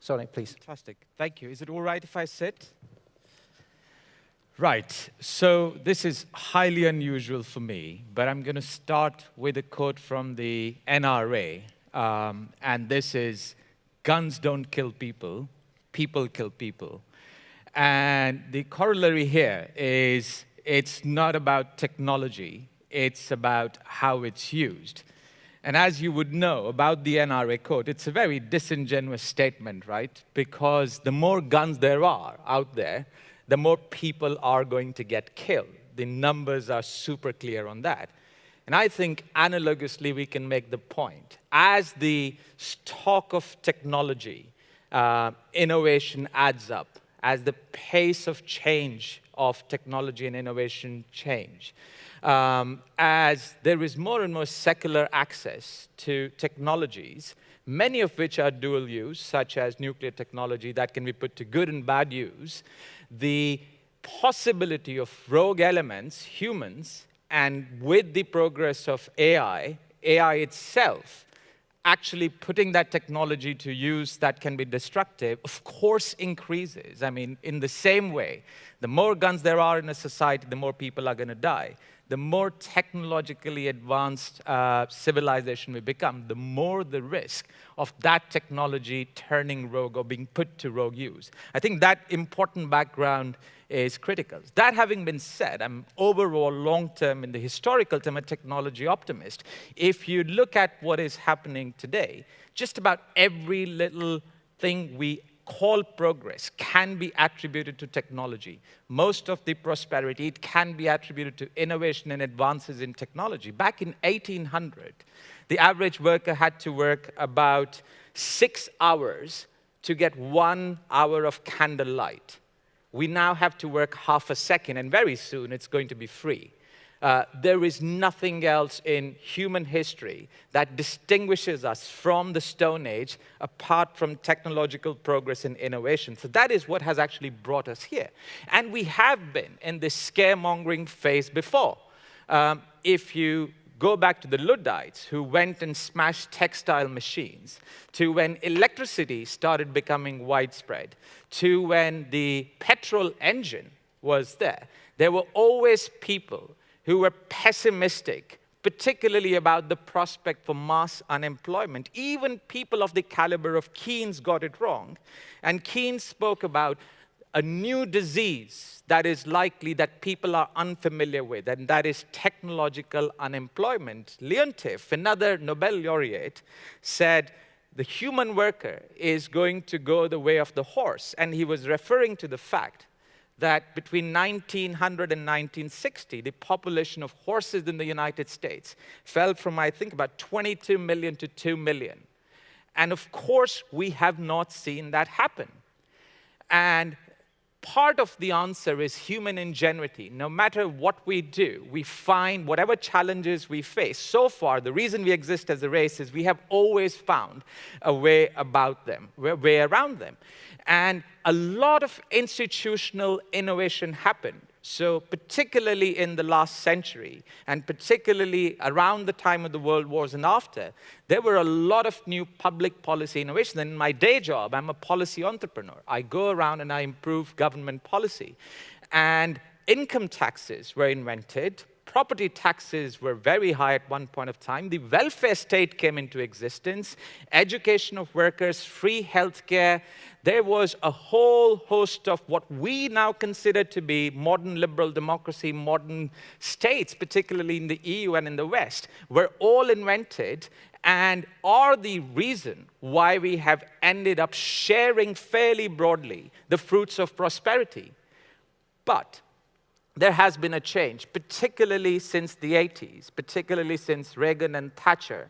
Sony, please. Fantastic. Thank you. Is it all right if I sit? Right. So this is highly unusual for me, but I'm going to start with a quote from the NRA. And this is, "Guns don't kill people, people kill people." And the corollary here is it's not about technology, it's about how it's used. And as you would know about the NRA quote, it's a very disingenuous statement, right? Because the more guns there are out there, the more people are going to get killed. The numbers are super clear on that. And I think analogously we can make the point. As the stock of technology, innovation adds up, as the pace of change of technology and innovation change, as there is more and more secular access to technologies, many of which are dual use, such as nuclear technology that can be put to good and bad use, the possibility of rogue elements, humans, and with the progress of AI itself, actually putting that technology to use that can be destructive, of course, increases. I mean, in the same way, the more guns there are in a society, the more people are going to die. The more technologically advanced civilization we become, the more the risk of that technology turning rogue or being put to rogue use. I think that important background is critical. That having been said, I'm overall long-term in the historical term a technology optimist. If you look at what is happening today, just about every little thing we call progress can be attributed to technology. Most of the prosperity, it can be attributed to innovation and advances in technology. Back in 1800, the average worker had to work about 6 hours to get 1 hour of candlelight. We now have to work half a second, and very soon it's going to be free. There is nothing else in human history that distinguishes us from the Stone Age apart from technological progress and innovation. So that is what has actually brought us here. And we have been in this scaremongering phase before. If you go back to the Luddites, who went and smashed textile machines, to when electricity started becoming widespread, to when the petrol engine was there were always people who were pessimistic, particularly about the prospect for mass unemployment. Even people of the caliber of Keynes got it wrong. And Keynes spoke about a new disease that is likely that people are unfamiliar with, and that is technological unemployment. Leontief, another Nobel laureate, said the human worker is going to go the way of the horse. And he was referring to the fact that between 1900 and 1960, the population of horses in the United States fell from, I think, about 22 million to 2 million. And of course, we have not seen that happen. And part of the answer is human ingenuity. No matter what we do, we find whatever challenges we face. So far, the reason we exist as a race is we have always found a way about them, a way around them. And a lot of institutional innovation happened. So particularly in the last century, and particularly around the time of the world wars and after, there were a lot of new public policy innovations. And in my day job, I'm a policy entrepreneur. I go around and I improve government policy. And income taxes were invented. Property taxes were very high at one point of time. The welfare state came into existence. Education of workers, free healthcare. There was a whole host of what we now consider to be modern liberal democracy, modern states, particularly in the EU and in the West, were all invented and are the reason why we have ended up sharing fairly broadly the fruits of prosperity. But there has been a change, particularly since the 80s, particularly since Reagan and Thatcher,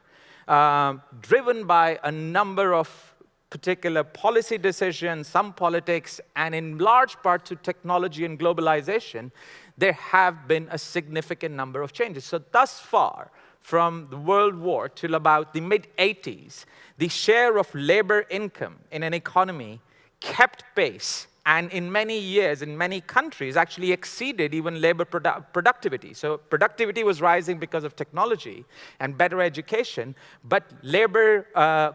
driven by a number of particular policy decisions, some politics, and in large part to technology and globalization, there have been a significant number of changes. So thus far, from the World War till about the mid-80s, the share of labor income in an economy kept pace and in many years, in many countries, actually exceeded even labor productivity. So productivity was rising because of technology and better education, but labor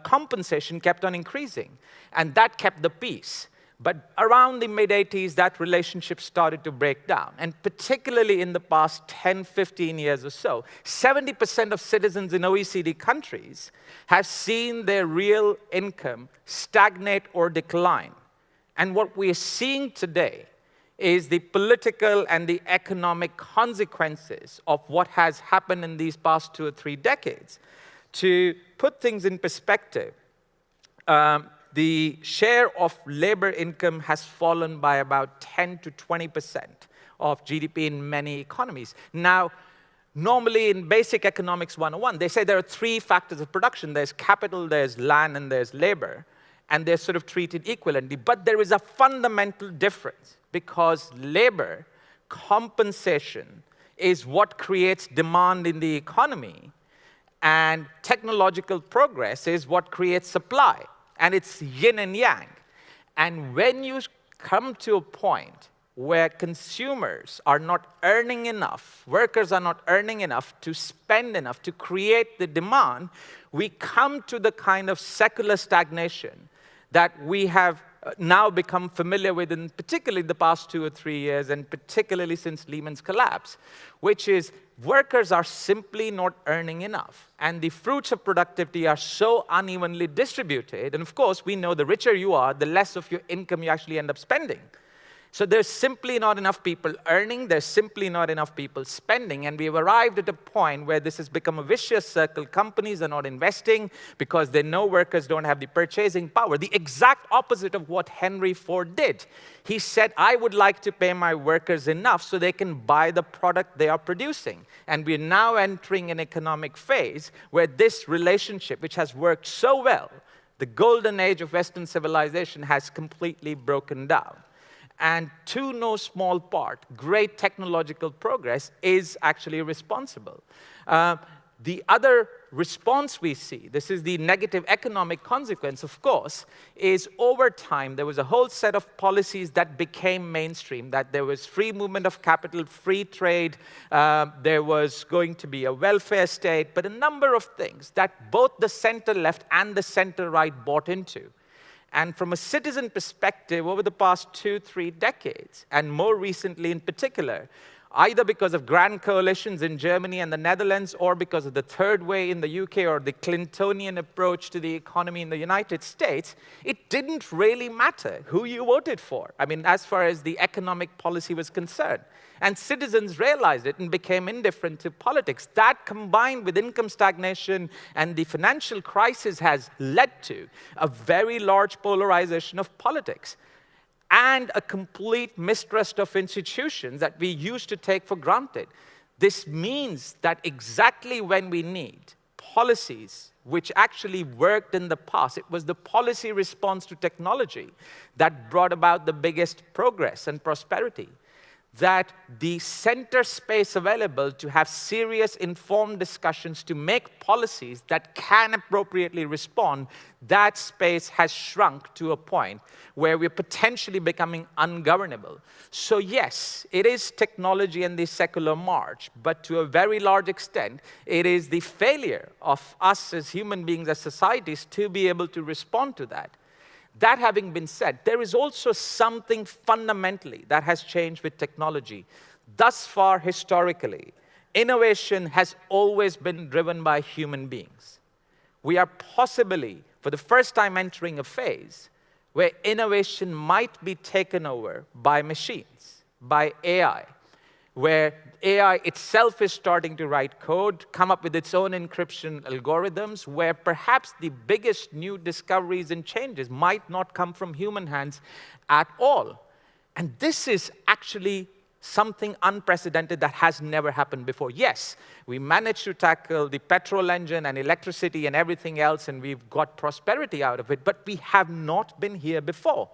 compensation kept on increasing, and that kept the peace. But around the mid-'80s, that relationship started to break down. And particularly in the past 10, 15 years or so, 70% of citizens in OECD countries have seen their real income stagnate or decline. And what we are seeing today is the political and the economic consequences of what has happened in these past 2 or 3 decades. To put things in perspective, the share of labor income has fallen by about 10 to 20% of GDP in many economies. Now, normally in Basic Economics 101, they say there are 3 factors of production. There's capital, there's land, and there's labor. And they're sort of treated equivalently. But there is a fundamental difference, because labor compensation is what creates demand in the economy, and technological progress is what creates supply. And it's yin and yang. And when you come to a point where consumers are not earning enough, workers are not earning enough to spend enough to create the demand, we come to the kind of secular stagnation that we have now become familiar with in particularly the past 2 or 3 years, and particularly since Lehman's collapse, which is workers are simply not earning enough. And the fruits of productivity are so unevenly distributed. And of course, we know the richer you are, the less of your income you actually end up spending. So there's simply not enough people earning, there's simply not enough people spending, and we've arrived at a point where this has become a vicious circle. Companies are not investing because they know workers don't have the purchasing power. The exact opposite of what Henry Ford did. He said, I would like to pay my workers enough so they can buy the product they are producing. And we're now entering an economic phase where this relationship, which has worked so well, the golden age of Western civilization, has completely broken down. And to no small part, great technological progress is actually responsible. The other response we see, this is the negative economic consequence, of course, is over time there was a whole set of policies that became mainstream, that there was free movement of capital, free trade, there was going to be a welfare state, but a number of things that both the center-left and the center-right bought into. And from a citizen perspective, over the past 2, 3 decades, and more recently in particular, either because of grand coalitions in Germany and the Netherlands, or because of the third way in the UK, or the Clintonian approach to the economy in the United States, it didn't really matter who you voted for. I mean, as far as the economic policy was concerned. And citizens realized it and became indifferent to politics. That, combined with income stagnation and the financial crisis, has led to a very large polarization of politics and a complete mistrust of institutions that we used to take for granted. This means that exactly when we need policies which actually worked in the past, it was the policy response to technology that brought about the biggest progress and prosperity. That the center space available to have serious, informed discussions to make policies that can appropriately respond, that space has shrunk to a point where we're potentially becoming ungovernable. So yes, it is technology and the secular march, but to a very large extent, it is the failure of us as human beings, as societies, to be able to respond to that. That having been said, there is also something fundamentally that has changed with technology. Thus far, historically, innovation has always been driven by human beings. We are possibly, for the first time, entering a phase where innovation might be taken over by machines, by AI, where AI itself is starting to write code, come up with its own encryption algorithms, where perhaps the biggest new discoveries and changes might not come from human hands at all. And this is actually something unprecedented that has never happened before. Yes, we managed to tackle the petrol engine and electricity and everything else, and we've got prosperity out of it, but we have not been here before.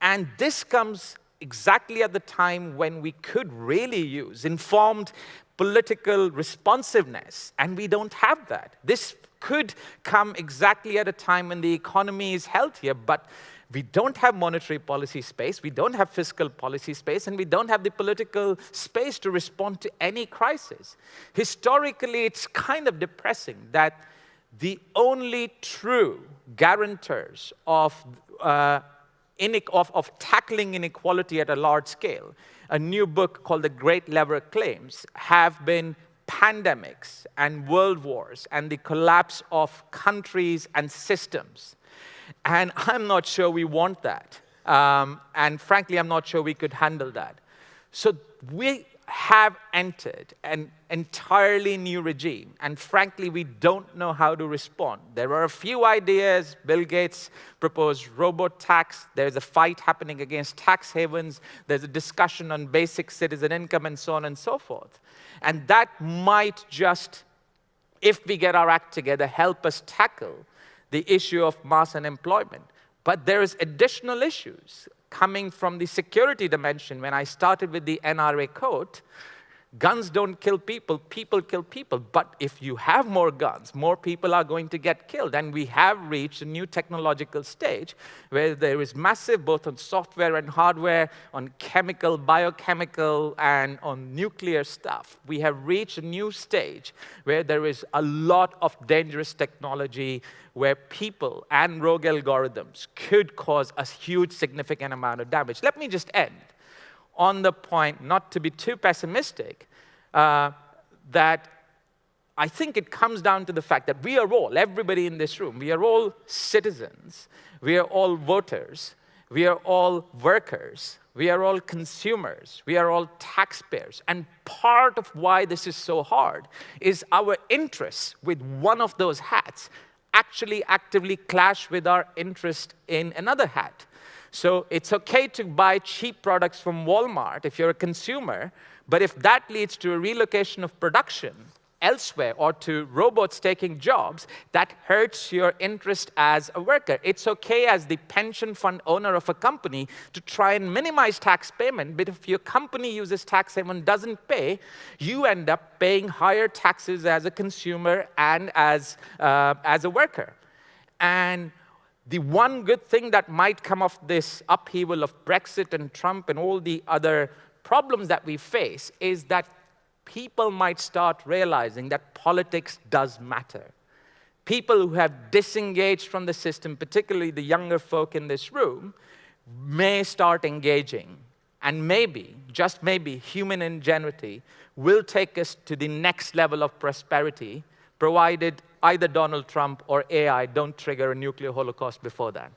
And this comes exactly at the time when we could really use informed political responsiveness, and we don't have that. This could come exactly at a time when the economy is healthier, but we don't have monetary policy space, we don't have fiscal policy space, and we don't have the political space to respond to any crisis. Historically, it's kind of depressing that the only true guarantors of tackling inequality at a large scale, a new book called The Great Lever claims, have been pandemics and world wars and the collapse of countries and systems. And I'm not sure we want that. And frankly, I'm not sure we could handle that. So we have entered an entirely new regime. And frankly, we don't know how to respond. There are a few ideas. Bill Gates proposed robot tax. There's a fight happening against tax havens. There's a discussion on basic citizen income and so on and so forth. And that might just, if we get our act together, help us tackle the issue of mass unemployment. But there is additional issues coming from the security dimension. When I started with the NRA quote, guns don't kill people, people kill people. But if you have more guns, more people are going to get killed. And we have reached a new technological stage where there is massive, both on software and hardware, on chemical, biochemical, and on nuclear stuff. We have reached a new stage where there is a lot of dangerous technology where people and rogue algorithms could cause a huge, significant amount of damage. Let me just end on the point, not to be too pessimistic, that I think it comes down to the fact that we are all, everybody in this room, we are all citizens, we are all voters, we are all workers, we are all consumers, we are all taxpayers. And part of why this is so hard is our interests with one of those hats actually actively clash with our interest in another hat. So it's okay to buy cheap products from Walmart if you're a consumer, but if that leads to a relocation of production elsewhere or to robots taking jobs, that hurts your interest as a worker. It's okay as the pension fund owner of a company to try and minimize tax payment, but if your company uses tax haven doesn't pay, you end up paying higher taxes as a consumer and as a worker. And the one good thing that might come of this upheaval of Brexit and Trump and all the other problems that we face is that people might start realizing that politics does matter. People who have disengaged from the system, particularly the younger folk in this room, may start engaging. And maybe, just maybe, human ingenuity will take us to the next level of prosperity, provided either Donald Trump or AI don't trigger a nuclear holocaust before that.